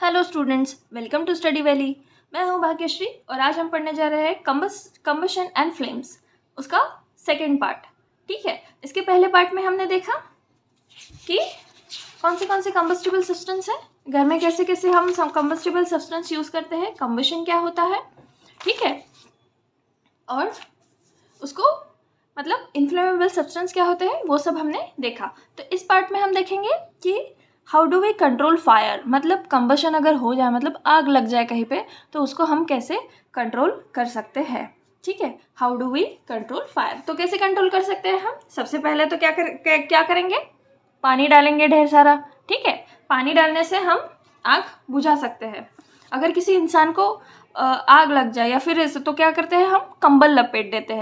Hello students, welcome to Study Valley. मैं हूं भाग्यश्री और आज हम पढ़ने जा रहे हैं कंबशन एंड फ्लेम्स, उसका सेकंड पार्ट। ठीक है, इसके पहले पार्ट में हमने देखा कि कौन से कंबस्टिबल सब्सटेंस है, घर में कैसे कैसे हम कंबस्टिबल सब्सटेंस यूज़ करते हैं, कंबशन क्या होता है, ठीक है, और उसको मतलब इन्फ्लेमेबल सब्सटेंस क्या होते हैं वो सब हमने देखा। तो इस पार्ट में हम देखेंगे कि how do we control fire, मतलब कंबशन अगर हो जाए, मतलब आग लग जाए कहीं पे, तो उसको हम कैसे कंट्रोल कर सकते हैं। ठीक है, how do we control fire. तो कैसे कंट्रोल कर सकते हैं हम? सबसे पहले तो क्या करेंगे, पानी डालेंगे ढेर सारा। ठीक है, पानी डालने से हम आग बुझा सकते हैं। अगर किसी इंसान को आग लग जाए या फिर ऐसे, तो क्या करते हैं, हम कंबल लपेट देते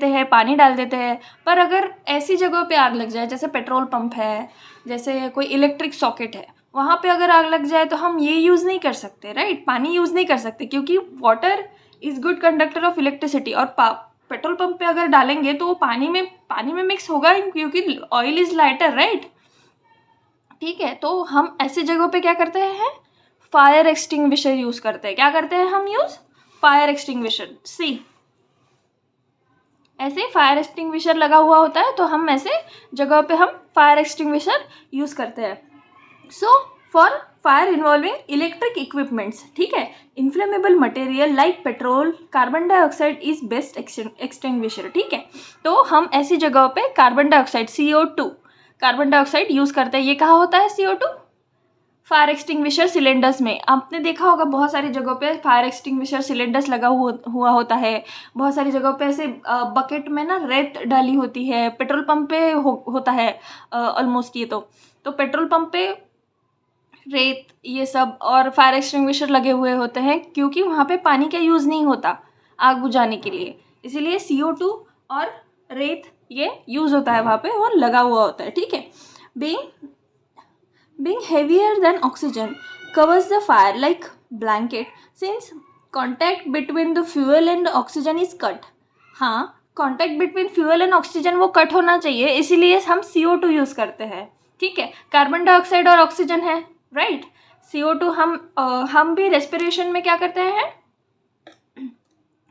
हैं, पानी डाल देते हैं। पर अगर ऐसी जगहों पे आग लग जाए, जैसे पेट्रोल पंप है, जैसे कोई इलेक्ट्रिक सॉकेट है, वहाँ पे अगर आग लग जाए तो हम ये यूज़ नहीं कर सकते, राइट, पानी यूज़ नहीं कर सकते, क्योंकि water is good conductor of electricity. और पेट्रोल पंप पे अगर डालेंगे तो वो पानी में मिक्स होगा ही, क्योंकि ऑयल इज़ लाइटर, राइट। ठीक है, तो हम ऐसी जगहों पे क्या करते हैं, फायर एक्सटिंग्विशर यूज़ करते हैं। क्या करते हैं हम यूज़? Fire extinguisher. सी, ऐसे फायर एक्सटिंग्विशर लगा हुआ होता है, तो हम ऐसे जगह पे हम फायर एक्सटिंग्विशर यूज़ करते हैं। So for fire involving electric equipments, ठीक है, inflammable material like petrol, carbon dioxide is best extinguisher. ठीक है, तो हम ऐसी जगह पे carbon dioxide CO2 carbon dioxide use करते हैं। ये कहाँ होता है CO2? फायर एक्सटिंग्विशर सिलेंडर्स में। आपने देखा होगा बहुत सारी जगहों पे फायर एक्सटिंग्विशर सिलेंडर्स लगा हुआ होता है। बहुत सारी जगहों पे ऐसे बकेट में ना रेत डाली होती है। पेट्रोल पंप पे होता है ऑलमोस्ट ये तो पेट्रोल पंप पे रेत ये सब और फायर एक्सटिंग्विशर लगे हुए होते हैं, क्योंकि वहाँ पे पानी का यूज़ नहीं होता आग बुझाने के लिए, इसीलिए CO2 और रेत ये यूज़ होता है वहाँ पे और लगा हुआ होता है। ठीक है, being heavier than oxygen covers the fire like blanket since contact between the fuel and oxygen is cut। हाँ, contact between fuel and oxygen वो कट होना चाहिए, इसीलिए हम CO2 यूज़ करते हैं। ठीक है, कार्बन डाइऑक्साइड और ऑक्सीजन है, राइट। CO2 हम भी रेस्पिरेशन में क्या करते हैं,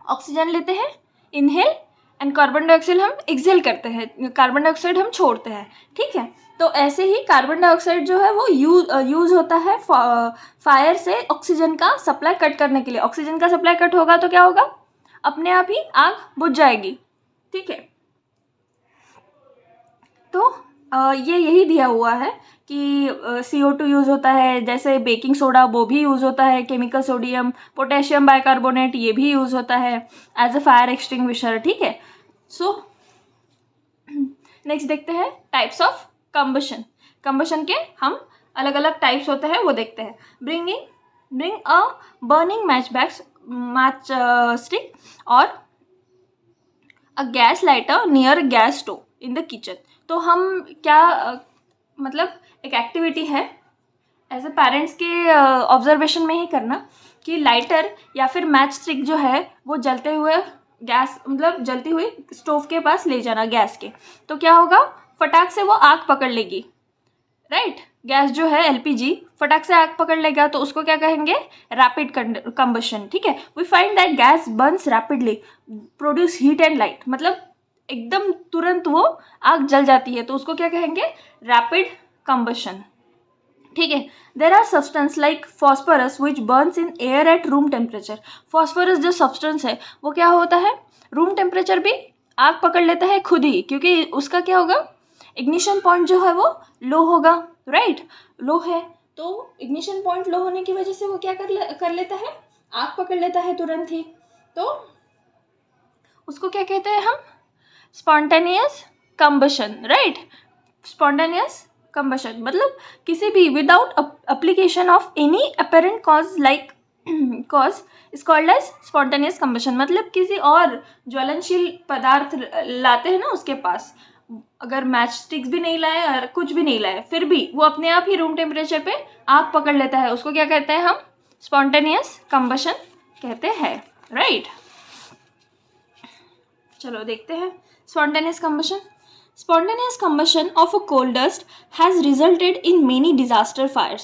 ऑक्सीजन लेते हैं, इनहेल, एंड कार्बन डाइऑक्साइड हम एक्सेल करते हैं, कार्बन डाइऑक्साइड हम छोड़ते हैं। ठीक है, तो ऐसे ही कार्बन डाइऑक्साइड जो है वो यूज़ होता है फायर से ऑक्सीजन का सप्लाई कट करने के लिए। ऑक्सीजन का सप्लाई कट होगा तो क्या होगा, अपने आप ही आग बुझ जाएगी। ठीक है, तो ये यही दिया हुआ है कि CO2 यूज़ होता है, जैसे बेकिंग सोडा वो भी यूज़ होता है, केमिकल सोडियम, पोटेशियम बाइकार्बोनेट ये भी यूज़ होता है एज अ फायर एक्सटिंग्विशर। ठीक है, सो नेक्स्ट देखते हैं टाइप्स ऑफ कंबशन के हम अलग अलग टाइप्स होते हैं वो देखते हैं। Bring a burning match stick और a gas lighter near gas stove in the kitchen. तो हम क्या मतलब एक एक्टिविटी है एज ए पेरेंट्स के ऑब्जर्वेशन में ही करना कि लाइटर या फिर मैच स्टिक जो है वो जलते हुए गैस मतलब जलती हुई स्टोव के पास ले जाना गैस के, तो क्या होगा, फटाक से वो आग पकड़ लेगी, राइट। गैस जो है LPG फटाक से आग पकड़ लेगा, तो उसको क्या कहेंगे, रैपिड कंबशन। ठीक है, we find that gas burns rapidly produce heat and light, मतलब एकदम तुरंत वो आग जल जाती है, तो उसको क्या कहेंगे, रैपिड कंबशन। ठीक है, there are substance like phosphorus which burns in air at room temperature. Phosphorus जो सब्सटेंस है वो क्या होता है, रूम टेम्परेचर भी आग पकड़ लेता है खुद ही, क्योंकि उसका क्या होगा, इग्निशन पॉइंट जो है वो लो होगा, राइट, लो है, तो इग्निशन पॉइंट लो होने की वजह से वो क्या कर लेता है, आग पकड़ लेता है तुरंत ही, तो उसको क्या कहते हैं हम, spontaneous combustion, right. Spontaneous combustion मतलब किसी भी without application of any apparent cause like cause is called as spontaneous combustion. मतलब किसी और ज्वलनशील पदार्थ लाते हैं ना उसके पास, अगर मैच स्टिक्स भी नहीं लाए और कुछ भी नहीं लाए, फिर भी वो अपने आप ही रूम टेम्परेचर पे आग पकड़ लेता है, उसको क्या कहते हैं हम, स्पॉन्टेनियस कंबशन कहते हैं, राइट। चलो देखते हैं spontaneous combustion. Spontaneous combustion of a coal dust has resulted in many disaster fires.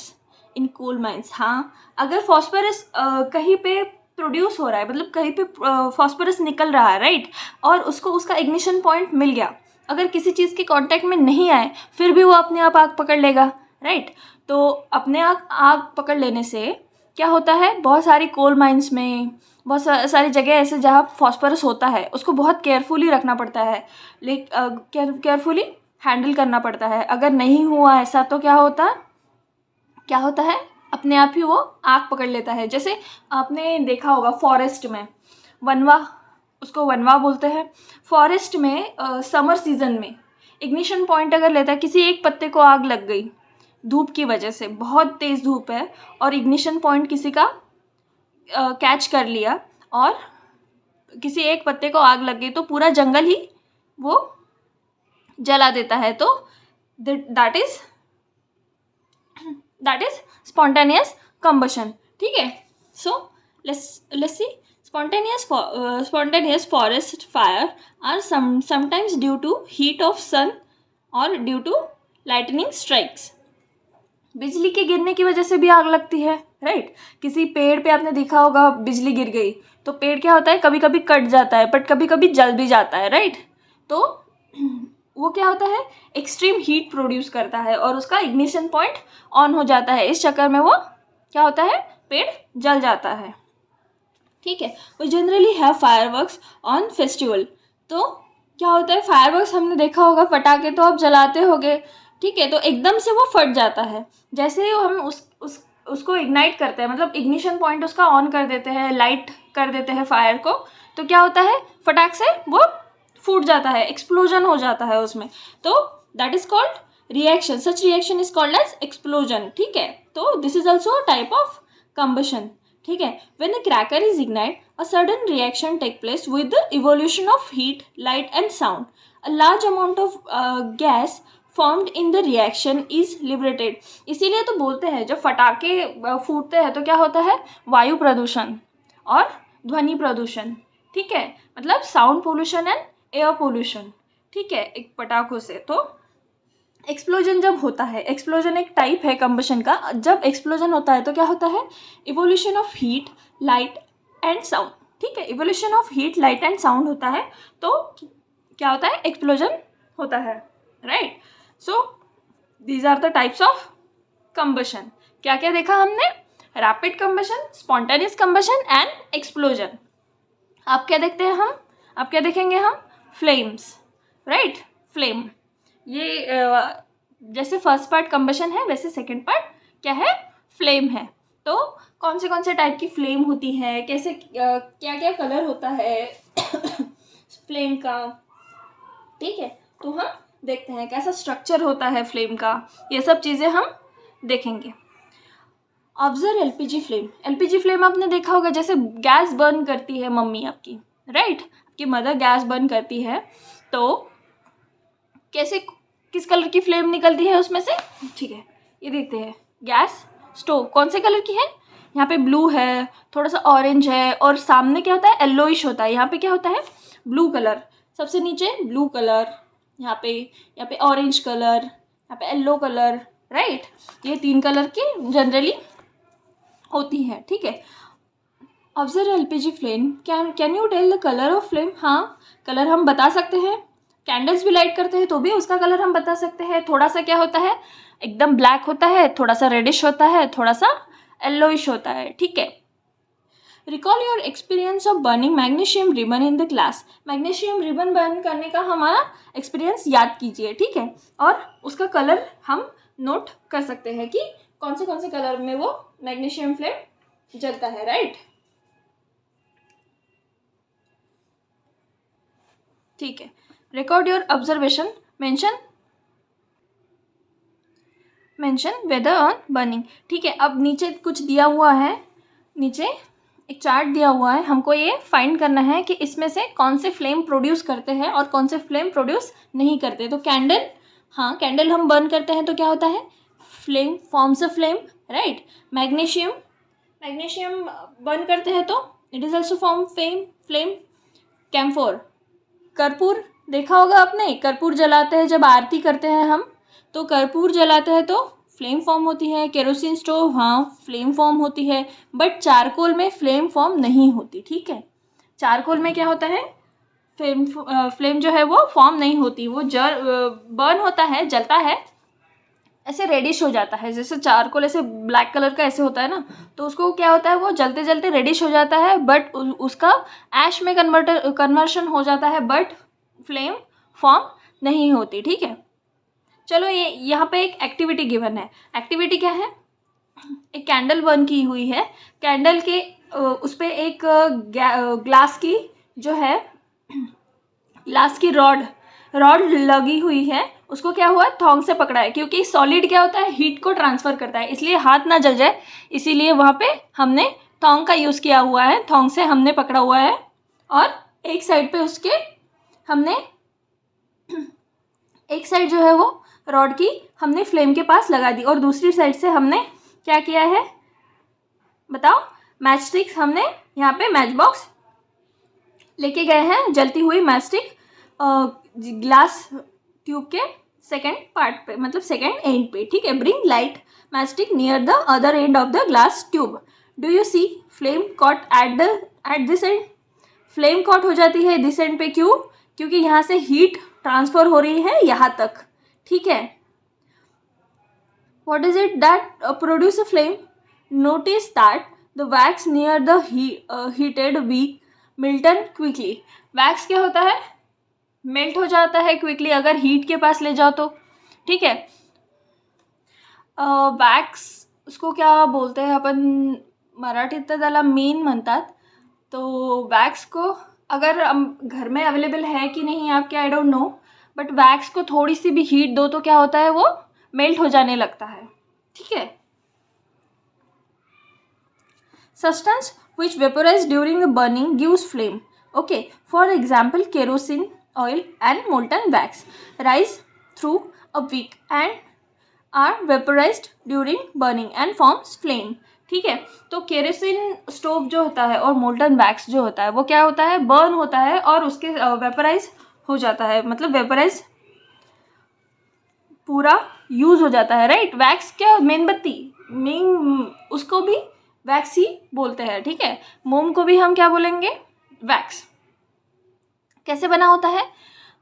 In coal mines. हाँ, अगर फॉस्फोरस कहीं पे प्रोड्यूस हो रहा है, मतलब कहीं पे फॉस्फोरस निकल रहा है, राइट, और उसको उसका इग्निशन पॉइंट मिल गया, अगर किसी चीज़ के कांटेक्ट में नहीं आए फिर भी वो अपने आप आग पकड़ लेगा, राइट। तो अपने आप आग पकड़ लेने से क्या होता है, बहुत सारी कोल माइंस में, बहुत सारी जगह ऐसे जहाँ फॉस्फोरस होता है उसको बहुत केयरफुली रखना पड़ता है, केयरफुली हैंडल करना पड़ता है। अगर नहीं हुआ ऐसा तो क्या होता है, अपने आप ही वो आग पकड़ लेता है। जैसे आपने देखा होगा फॉरेस्ट में वनवा, उसको वनवा बोलते हैं। फॉरेस्ट में समर सीजन में इग्निशन पॉइंट अगर लेता है, किसी एक पत्ते को आग लग गई धूप की वजह से, बहुत तेज़ धूप है और इग्निशन पॉइंट किसी का कैच कर लिया और किसी एक पत्ते को आग लग गई तो पूरा जंगल ही वो जला देता है। तो दैट इज स्पॉन्टेनियस कंबशन, ठीक है। So let's see, spontaneous forest fire are sometimes due to heat of sun or due to lightning strikes। बिजली के गिरने की वजह से भी आग लगती है, राइट। किसी पेड़ पे आपने देखा होगा बिजली गिर गई तो पेड़ क्या होता है, कभी कभी कट जाता है बट कभी कभी जल भी जाता है, राइट। तो वो क्या होता है, एक्सट्रीम हीट प्रोड्यूस करता है और उसका इग्निशन पॉइंट ऑन हो जाता है, इस चक्कर में वो क्या होता है, पेड़ जल जाता है, ठीक है। We generally have fireworks on festival. तो क्या होता है, फायरवर्क्स हमने देखा होगा, पटाखे तो आप जलाते होगे, ठीक है। तो एकदम से वो फट जाता है, जैसे ही हम उसको इग्नाइट करते हैं, मतलब इग्निशन पॉइंट उसका ऑन कर देते हैं, लाइट कर देते हैं फायर को, तो क्या होता है, फटाक से वो फूट जाता है, एक्सप्लोजन हो जाता है उसमें। तो that is called reaction, such reaction is called as explosion, ठीक है। तो this is also a type of combustion, ठीक है। When a cracker is ignite a sudden reaction take place with the evolution of heat, light and sound. A large amount of gas formed in the reaction is liberated. इसीलिए तो बोलते हैं जब फटाके फूटते हैं तो क्या होता है, वायु प्रदूषण और ध्वनि प्रदूषण, ठीक है, मतलब sound pollution and air pollution, ठीक है, एक पटाखों से। तो एक्सप्लोजन जब होता है, एक्सप्लोजन एक टाइप है कंबशन का, जब एक्सप्लोजन होता है तो क्या होता है, evolution of heat, light and sound, ठीक है, evolution of heat, light and sound होता है तो क्या होता है, एक्सप्लोजन होता है, right. So these are the types of combustion. क्या क्या देखा हमने, rapid combustion, spontaneous combustion and explosion. आप क्या देखते हैं हम, आप क्या देखेंगे हम, फ्लेम्स, राइट, फ्लेम। ये जैसे फर्स्ट पार्ट कंबशन है वैसे सेकंड पार्ट क्या है, फ्लेम है। तो कौन से टाइप की फ्लेम होती है, कैसे क्या क्या कलर होता है फ्लेम का, ठीक है। तो हम देखते हैं कैसा स्ट्रक्चर होता है फ्लेम का, ये सब चीज़ें हम देखेंगे। Observe LPG flame. LPG flame आपने देखा होगा, जैसे गैस बर्न करती है मम्मी आपकी, राइट, आपकी मदर गैस बर्न करती है तो कैसे, किस कलर की फ्लेम निकलती है उसमें से, ठीक है, ये देखते हैं। गैस स्टोव कौन से कलर की है, यहाँ पे ब्लू है, थोड़ा सा ऑरेंज है और सामने क्या होता है, येलोइश होता है। यहाँ पे क्या होता है, ब्लू कलर, सबसे नीचे ब्लू कलर, यहाँ पे ऑरेंज कलर, यहाँ पे येलो कलर, राइट। ये 3 कलर की जनरली होती है, ठीक है। Observe LPG flame, can you tell the colour of flame. हाँ, कलर हम बता सकते हैं, कैंडल्स भी लाइट करते हैं तो भी उसका कलर हम बता सकते हैं। थोड़ा सा क्या होता है, एकदम ब्लैक होता है, थोड़ा सा रेडिश होता है, थोड़ा सा येलोइश होता है, ठीक है। Recall your experience of burning magnesium ribbon in the class. Magnesium ribbon burn करने का हमारा एक्सपीरियंस याद कीजिए, ठीक है, और उसका कलर हम नोट कर सकते हैं कि कौन से कलर में वो मैग्नीशियम फ्लेम जलता है, राइट, ठीक है। Record your observation, mention whether on burning, ठीक है। अब नीचे कुछ दिया हुआ है, नीचे एक चार्ट दिया हुआ है, हमको ये फाइंड करना है कि इसमें से कौन से फ्लेम प्रोड्यूस करते हैं और कौन से फ्लेम प्रोड्यूस नहीं करते। तो कैंडल, हाँ, कैंडल हम बर्न करते हैं तो क्या होता है, flame forms a flame, right. Magnesium burn करते हैं तो it is also form flame. Camphor, कर्पूर देखा होगा आपने, कर्पूर जलाते हैं जब आरती करते हैं हम, तो कर्पूर जलाते हैं तो फ्लेम फॉर्म होती है, केरोसिन स्टोव हाँ फ्लेम फॉर्म होती है, बट चारकोल में फ्लेम फॉर्म नहीं होती, ठीक है। चारकोल में क्या होता है, फ्लेम जो है वो फॉर्म नहीं होती, वो बर्न होता है, जलता है, ऐसे रेडिश हो जाता है, जैसे चारकोल ऐसे ब्लैक कलर का ऐसे होता है ना, तो उसको क्या होता है, वो जलते जलते रेडिश हो जाता है, बट उसका ऐश में कन्वर्शन हो जाता है, बट फ्लेम फॉर्म नहीं होती, ठीक है। चलो ये यहाँ पे एक एक्टिविटी गिवन है। एक्टिविटी क्या है, एक कैंडल बर्न की हुई है, कैंडल के उस पर एक ग्लास की जो है ग्लास की रॉड लगी हुई है, उसको क्या हुआ, थॉन्ग से पकड़ा है, क्योंकि सॉलिड क्या होता है, हीट को ट्रांसफ़र करता है, इसलिए हाथ ना जल जाए, इसीलिए वहाँ पे हमने थॉन्ग का यूज़ किया हुआ है, थॉन्ग से हमने पकड़ा हुआ है, और एक साइड पे उसके हमने एक साइड जो है वो रॉड की हमने फ्लेम के पास लगा दी, और दूसरी साइड से हमने क्या किया है बताओ, मैच स्टिक्स हमने यहाँ पे मैच बॉक्स लेके गए हैं, जलती हुई मैच स्टिक ग्लास ट्यूब के सेकेंड पार्ट पे, मतलब सेकेंड एंड पे, ठीक है। Bring light match stick near the other end of the glass tube, do you see flame caught at this end, flame caught हो जाती है दिस एंड पे, क्यों, क्योंकि यहाँ से हीट ट्रांसफर हो रही है यहाँ तक, ठीक है। What is it that produce a flame? Notice that the wax near the heated wick melted quickly. wax क्या होता है, मेल्ट हो जाता है क्विकली अगर हीट के पास ले जाओ तो, ठीक है। वॅक्स उसको क्या बोलते हैं अपन मराठीत तर त्याला मीन म्हणतात, तो वैक्स को अगर घर में अवेलेबल है कि नहीं आपके I don't know, but wax को थोड़ी सी भी हीट दो तो क्या होता है, वो मेल्ट हो जाने लगता है, ठीक है। Substance which vaporise during the burning gives flame, okay. For example kerosene oil and molten wax rise through a wick and are vaporised during burning and forms flame, ठीक है। तो केरोसिन स्टोव जो होता है और मोल्टन वैक्स जो होता है वो क्या होता है, बर्न होता है और उसके वेपोराइज हो जाता है, मतलब वेपोराइज पूरा यूज़ हो जाता है, राइट। वैक्स क्या, मेणबत्ती, उसको भी वैक्स ही बोलते हैं, ठीक है। मोम को भी हम क्या बोलेंगे, वैक्स। कैसे बना होता है,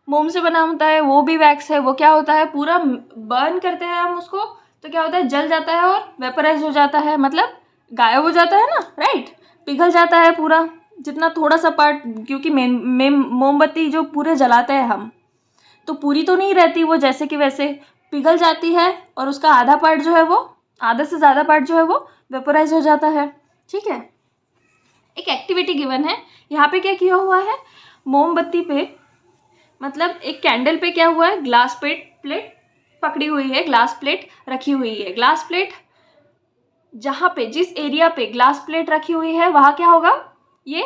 मोम से बना होता है, वो भी वैक्स है, वो क्या होता है, पूरा बर्न करते हैं हम उसको, तो क्या होता है, जल जाता है और वेपोराइज हो जाता है, मतलब गायब हो जाता है ना, राइट, पिघल जाता है पूरा, जितना थोड़ा सा पार्ट, क्योंकि मोमबत्ती जो पूरे जलाते हैं हम, तो पूरी तो नहीं रहती वो, जैसे कि वैसे पिघल जाती है, और उसका आधा पार्ट जो है वो, आधा से ज़्यादा पार्ट जो है वो वेपोराइज हो जाता है, ठीक है। एक एक्टिविटी गिवन है, यहाँ पे क्या किया हुआ है, मोमबत्ती पे, मतलब एक कैंडल पे क्या हुआ है, ग्लास प्लेट पकड़ी हुई है, ग्लास प्लेट रखी हुई है, ग्लास प्लेट जहाँ पे, जिस एरिया पे ग्लास प्लेट रखी हुई है वहाँ क्या होगा, ये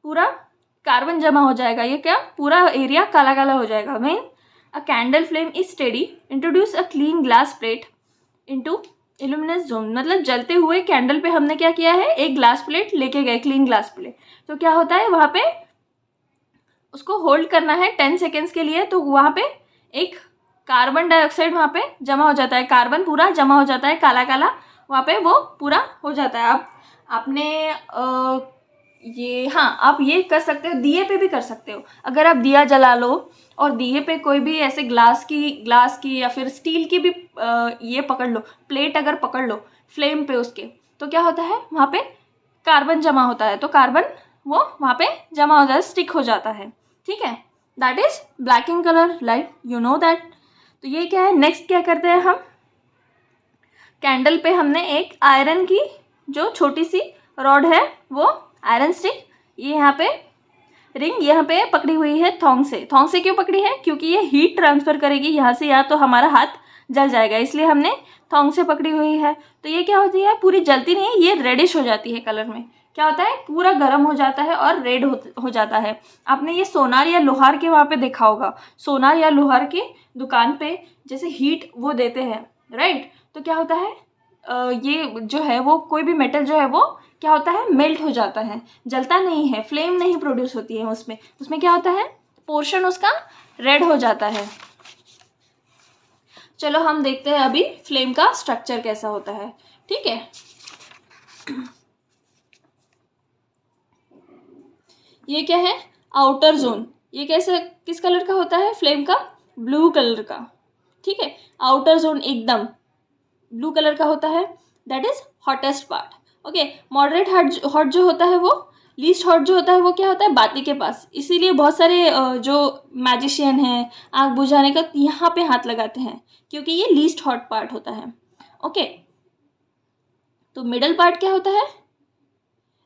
पूरा कार्बन जमा हो जाएगा, ये क्या पूरा एरिया काला काला हो जाएगा। When a candle flame is steady introduce a clean glass plate into luminous zone, मतलब जलते हुए कैंडल पे हमने क्या किया है, एक ग्लास प्लेट लेके गए, क्लीन ग्लास प्लेट, तो क्या होता है वहाँ पे उसको होल्ड करना है 10 सेकेंड्स के लिए, तो वहाँ पे एक कार्बन डाइऑक्साइड वहाँ पे जमा हो जाता है, कार्बन पूरा जमा हो जाता है काला काला, वहाँ पे वो पूरा हो जाता है। अब आपने ये, हाँ आप ये कर सकते हो, दिए पे भी कर सकते हो, अगर आप दिया जला लो और दिए पे कोई भी ऐसे ग्लास की या फिर स्टील की भी ये पकड़ लो, प्लेट अगर पकड़ लो फ्लेम पे उसके, तो क्या होता है वहाँ पे कार्बन जमा होता है, तो कार्बन वो वहाँ पे जमा हो जाता है, स्टिक हो जाता है, ठीक है। That is black in colour, like you know that. तो ये क्या है, नेक्स्ट क्या करते हैं हम, कैंडल पे हमने एक आयरन की जो छोटी सी रॉड है, वो आयरन स्टिक, ये यहाँ पे रिंग यहाँ पे पकड़ी हुई है थॉन्ग से क्यों पकड़ी है, क्योंकि ये हीट ट्रांसफ़र करेगी यहाँ से यहाँ, तो हमारा हाथ जल जाएगा, इसलिए हमने थॉन्ग से पकड़ी हुई है। तो ये क्या होती है, पूरी जलती नहीं है, ये रेडिश हो जाती है कलर में, क्या होता है पूरा गर्म हो जाता है और रेड हो जाता है। आपने ये सोनार या लोहार के वहाँ पे देखा होगा, सोनार या लोहार की दुकान पे जैसे हीट वो देते हैं, राइट, तो क्या होता है ये जो है वो कोई भी मेटल जो है वो क्या होता है, मेल्ट हो जाता है, जलता नहीं है, फ्लेम नहीं प्रोड्यूस होती है उसमें क्या होता है, पोर्शन उसका रेड हो जाता है। चलो हम देखते हैं अभी फ्लेम का स्ट्रक्चर कैसा होता है, ठीक है। ये क्या है, आउटर जोन। ये कैसे, किस कलर का होता है फ्लेम का, ब्लू कलर का, ठीक है। आउटर जोन एकदम ब्लू कलर का होता है, that is hottest part. Okay, moderate hot जो होता है वो, लीस्ट हॉट जो होता है वो क्या होता है, बाती के पास। इसीलिए बहुत सारे जो मैजिशियन हैं आग बुझाने का यहाँ पे हाथ लगाते हैं, क्योंकि ये लीस्ट हॉट पार्ट होता है। ओके, तो मिडल पार्ट क्या होता है,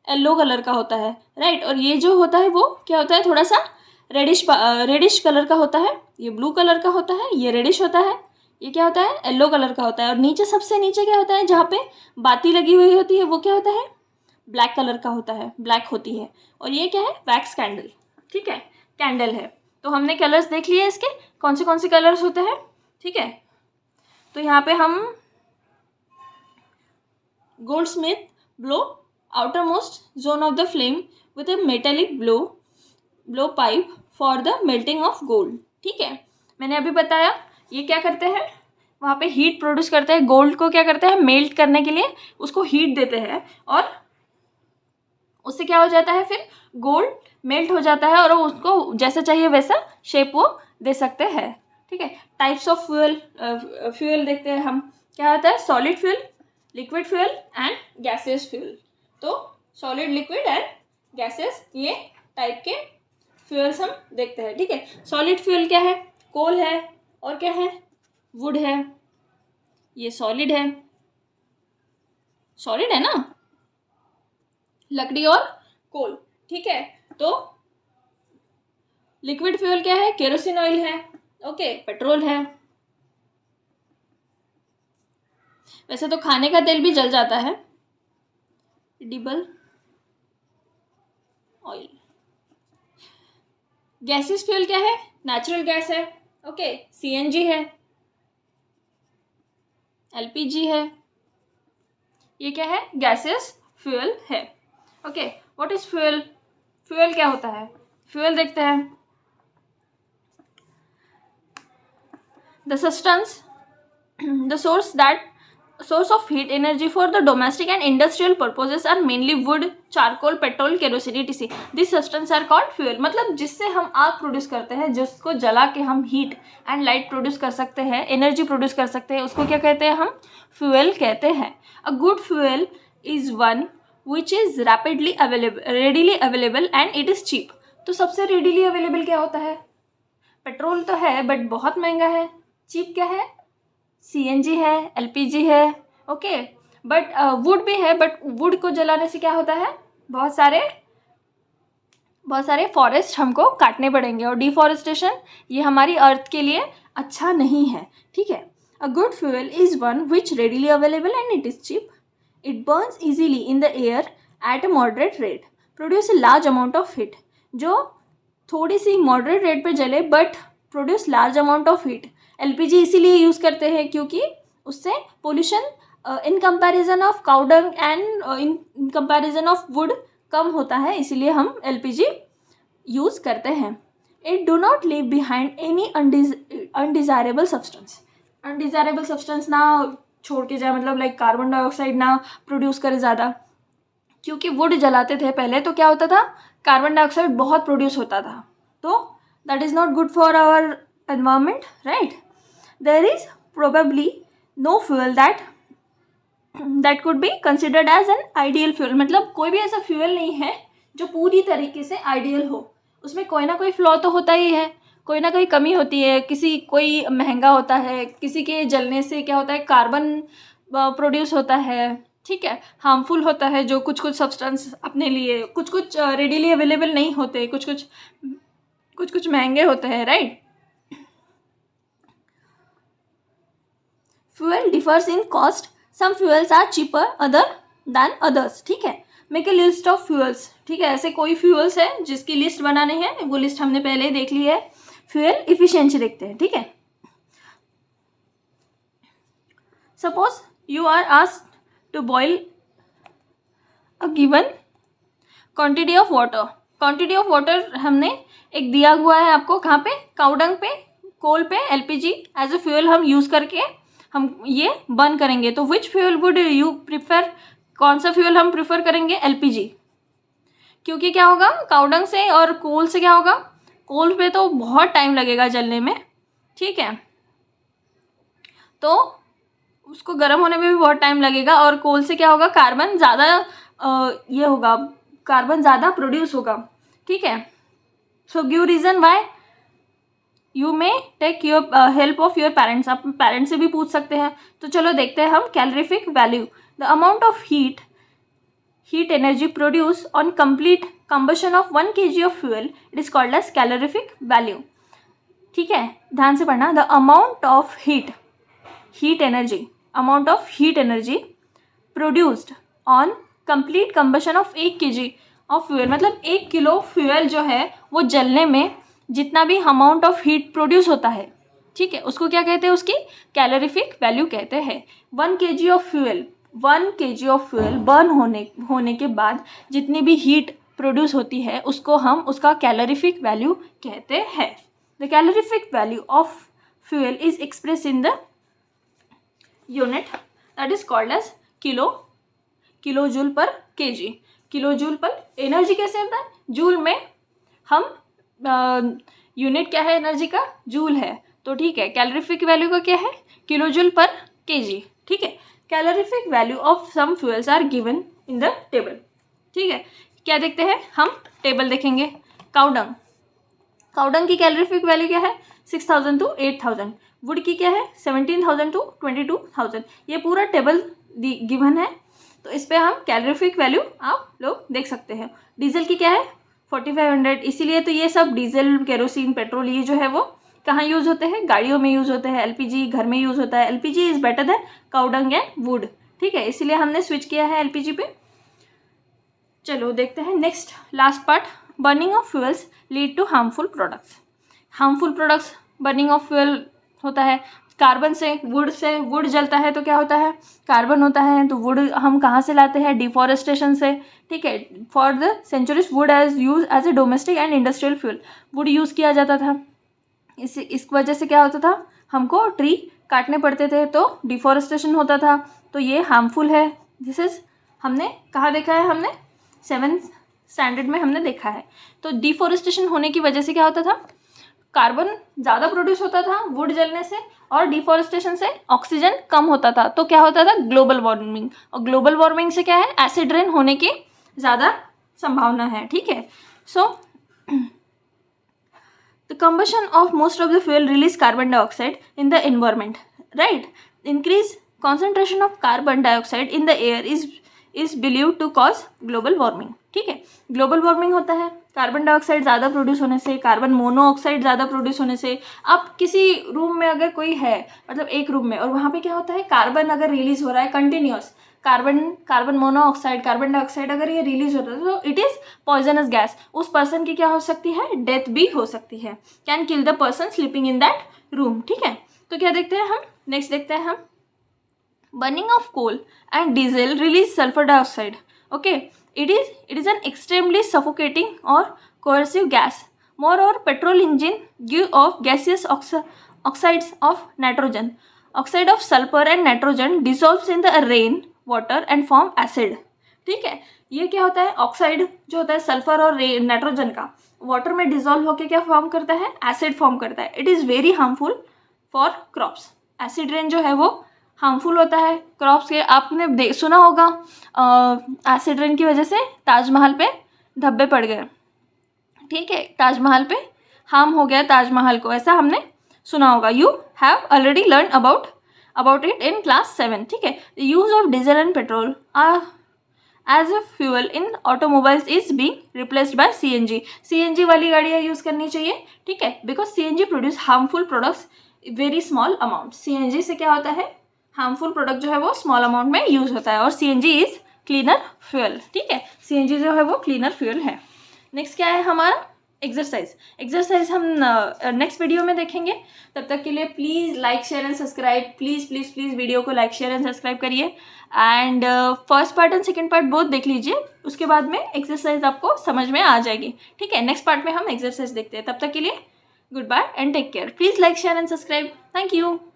येलो कलर का होता है, राइट। और ये जो होता है वो क्या होता है, थोड़ा सा रेडिश कलर का होता है। ये ब्लू कलर का होता है, ये रेडिश होता है। ये क्या होता है, येलो कलर का होता है। और नीचे, सबसे नीचे क्या होता है, जहाँ पे बाती लगी हुई होती है वो क्या होता है, ब्लैक कलर का होता है, ब्लैक होती है। और ये क्या है, वैक्स कैंडल, ठीक है, कैंडल है। तो हमने कलर्स देख लिए इसके, कौन से कलर्स होते हैं, ठीक है। तो यहाँ पे हम goldsmith blow outermost zone of the flame with a metallic blow pipe for the melting of gold, ठीक है। मैंने अभी बताया ये क्या करते हैं, वहाँ पे हीट प्रोड्यूस करते हैं, गोल्ड को क्या करते हैं, मेल्ट करने के लिए उसको हीट देते हैं, और उससे क्या हो जाता है, फिर गोल्ड मेल्ट हो जाता है और उसको जैसा चाहिए वैसा शेप वो दे सकते हैं, ठीक है। टाइप्स ऑफ फ्यूल देखते हैं हम, क्या होता है, solid fuel, liquid fuel and gaseous fuel. तो सॉलिड, लिक्विड एंड गैसियस, ये टाइप के फ्यूल्स हम देखते हैं, ठीक है। सॉलिड फ्यूल क्या है, कोल है, और क्या है, वुड है। ये सॉलिड है, सॉलिड है ना, लकड़ी और कोल, ठीक है। तो लिक्विड फ्यूल क्या है, केरोसिन ऑयल है, ओके, पेट्रोल है। वैसे तो खाने का तेल भी जल जाता है, एडिबल ऑयल। गैसेस फ्यूल क्या है, नेचुरल गैस है, ओके, सीएनजी है, एलपीजी है। ये क्या है, गैसेस फ्यूल है, okay. What is fuel, fuel क्या होता है, फ्यूल देखते हैं। The substance, the source of heat energy for the domestic and industrial purposes are mainly wood, charcoal, petrol, kerosene etc. These substances are called fuel. मतलब जिससे हम आग produce करते हैं, जिसको जला के हम हीट एंड लाइट प्रोड्यूस कर सकते हैं, एनर्जी प्रोड्यूस कर सकते हैं, उसको क्या कहते हैं, हम फ्यूल कहते हैं। A good fuel is one which is rapidly available, readily available and it is cheap. तो सबसे रेडीली अवेलेबल क्या होता है, पेट्रोल तो है बट बहुत महंगा है। चीप क्या है, सीएनजी है, एलपीजी है, ओके। बट वुड भी है, बट वुड को जलाने से क्या होता है, बहुत सारे फॉरेस्ट हमको काटने पड़ेंगे, और डिफॉरेस्टेशन ये हमारी अर्थ के लिए अच्छा नहीं है, ठीक है। A good fuel is one which readily available and it is cheap, it burns easily in the air at a moderate rate, produce a large amount of heat. जो थोड़ी सी मॉडरेट रेट पे जले but produce large amount of heat. LPG इसीलिए use करते हैं क्योंकि उससे pollution in comparison of cowdung and in comparison of wood कम होता है, इसीलिए हम एलपीजी यूज़ करते हैं। It do not leave behind any undesirable substance. Undesirable substance ना छोड़ के जाए, मतलब लाइक कार्बन डाइऑक्साइड ना प्रोड्यूस करे ज़्यादा, क्योंकि वुड जलाते थे पहले तो क्या होता था, कार्बन डाइऑक्साइड बहुत प्रोड्यूस होता था, तो that is not good for our environment, right. There is probably no fuel that could be considered as an ideal fuel. मतलब कोई भी ऐसा फ्यूल नहीं है जो पूरी तरीके से आइडियल हो, उसमें कोई ना कोई फ्लॉ तो होता ही है, कोई ना कोई कमी होती है। कोई महंगा होता है, किसी के जलने से क्या होता है, कार्बन प्रोड्यूस होता है, ठीक है, हार्मफुल होता है। जो कुछ सब्सटेंस अपने लिए कुछ रेडीली अवेलेबल नहीं होते, कुछ महंगे होते हैं, right. Fuel differs in cost, some fuels are cheaper other than others, ठीक है। Make a list of fuels, ठीक है, ऐसे कोई फ्यूल्स है जिसकी लिस्ट बनाने हैं, वो लिस्ट हमने पहले ही देख ली है। फ्यूल इफिशिएंसी देखते हैं, ठीक है। Suppose you are asked to boil a given quantity of water. Quantity of water हमने एक दिया हुआ है आपको, कहाँ पे, काउडंग पे कोल पे एलपीजी एज अ फ्यूल हम यूज़ करके हम ये बर्न करेंगे, तो विच फ्यूल वुड यू प्रिफर, कौन सा फ्यूल हम प्रिफर करेंगे, एलपीजी। क्योंकि क्या होगा, काउडंग से और कोल से क्या होगा, कोल पे तो बहुत टाइम लगेगा जलने में, ठीक है, तो उसको गर्म होने में भी बहुत टाइम लगेगा, और कोल से क्या होगा, कार्बन ज़्यादा ये होगा, कार्बन ज़्यादा प्रोड्यूस होगा, ठीक है। So give reason why, you may take your help of your parents, आप पेरेंट्स से भी पूछ सकते हैं। तो चलो देखते हैं हम calorific value, the amount of heat energy produced on complete combustion of 1 kg of fuel, it is called as calorific value, ठीक है, ध्यान से पढ़ना। The amount of heat energy produced on complete combustion of 1 kg of fuel, मतलब 1 kilo fuel जो है वो जलने में जितना भी अमाउंट ऑफ हीट प्रोड्यूस होता है, ठीक है, उसको क्या कहते हैं, उसकी कैलोरीफिक वैल्यू कहते हैं। 1 kg ऑफ फ्यूल बर्न होने के बाद जितनी भी हीट प्रोड्यूस होती है उसको हम उसका कैलोरीफिक वैल्यू कहते हैं। The calorific value of fuel is express in the unit that is called as kilojoule per KG. Kilojoule per energy कैसे होता है, जूल में हम यूनिट क्या है एनर्जी का, जूल है, तो ठीक है, कैलोरीफिक वैल्यू का क्या है, किलोजूल पर केजी, ठीक है। Calorific value of some fuels are given in the table, ठीक है, क्या देखते हैं हम, टेबल देखेंगे। काउडंग की कैलोरीफिक वैल्यू क्या है, 6000 to 8000, वुड की क्या है, 17000 to 22000, ये पूरा टेबल गिवन है, तो इस पे हम कैलोरीफिक वैल्यू आप लोग देख सकते हैं। डीजल की क्या है, 4500, इसीलिए तो ये सब डीजल, केरोसिन, पेट्रोल, ये जो है वो कहाँ यूज़ होते हैं, गाड़ियों में यूज़ होते हैं। एलपीजी घर में यूज़ होता है, LPG is better than cow dung and would, ठीक है, इसीलिए हमने स्विच किया है एलपीजी पे। चलो देखते हैं next last part, burning of fuels lead to harmful products. Burning of fuel होता है कार्बन से वुड जलता है तो क्या होता है, कार्बन होता है, तो वुड हम कहाँ से लाते हैं, डिफॉरेस्टेशन से, ठीक है। For the centuries wood as use as a domestic and industrial fuel, wood use किया जाता था, इस वजह से क्या होता था, हमको ट्री काटने पड़ते थे, तो डिफॉरेस्टेशन होता था, तो ये हार्मफुल है। दिस इज हमने कहाँ देखा है, हमने 7th स्टैंडर्ड में हमने देखा है। तो डिफॉरेस्टेशन होने की वजह से क्या होता था, कार्बन ज़्यादा प्रोड्यूस होता था वुड जलने से, और डिफॉरेस्टेशन से ऑक्सीजन कम होता था, तो क्या होता था, ग्लोबल वार्मिंग, और ग्लोबल वार्मिंग से क्या है, एसिड रेन होने की ज़्यादा संभावना है, ठीक है। सो the combustion of most of the fuel release carbon dioxide in the environment, right? Increase concentration of carbon dioxide in the air is believed to cause global warming, ठीक है। ग्लोबल वार्मिंग होता है कार्बन डाइऑक्साइड ज़्यादा produce होने से, carbon monoxide ज़्यादा produce होने से। आप किसी रूम में अगर कोई है, मतलब एक रूम में, और वहाँ पे क्या होता है, कार्बन अगर रिलीज हो रहा है continuous, carbon monoxide, carbon dioxide अगर ये रिलीज होता है तो इट इज़ पॉइजनस गैस, उस पर्सन की क्या हो सकती है, डेथ भी हो सकती है, can kill the person sleeping in that room, ठीक है। तो क्या देखते हैं हम, नेक्स्ट देखते हैं हम, burning of coal and diesel release sulphur dioxide, okay, it is an extremely suffocating or coercive gas. Moreover, petrol engine give off gaseous oxides of nitrogen. Oxide of sulfur and nitrogen dissolves in the rain water and form acid, ठीक है। ये क्या होता है, oxide जो होता है sulphur और नाइट्रोजन का, वाटर में डिजोल्व होकर क्या फॉर्म करता है, एसिड फॉर्म करता है। It is very harmful for crops. Acid rain जो है वो हार्मफुल होता है क्रॉप्स के। आपने सुना होगा एसिड रेन की वजह से ताजमहल पे धब्बे पड़ गए, ठीक है, ताजमहल पे हार्म हो गया ताजमहल को, ऐसा हमने सुना होगा। You have already learn about it in class 7, ठीक है। The use of diesel and petrol as a fuel in automobiles is being replaced by CNG वाली गाड़ियाँ यूज़ करनी चाहिए, ठीक है, because CNG produce harmful products very small amount. CNG से क्या होता है, हार्मफुल प्रोडक्ट जो है वो स्मॉल अमाउंट में यूज़ होता है, और सीएनजी इज़ क्लीनर फ्यूल, ठीक है, सीएनजी जो है वो क्लीनर फ्यूल है। नेक्स्ट क्या है हमारा, एक्सरसाइज हम नेक्स्ट वीडियो में देखेंगे। तब तक के लिए please like share and subscribe, please video को लाइक शेयर एंड सब्सक्राइब करिए, and first part and second part both देख लीजिए, उसके बाद में एक्सरसाइज आपको समझ में आ जाएगी, ठीक है। नेक्स्ट पार्ट में हम एक्सरसाइज देखते हैं, तब तक के लिए Goodbye and take care. Please like, share and subscribe. Thank you.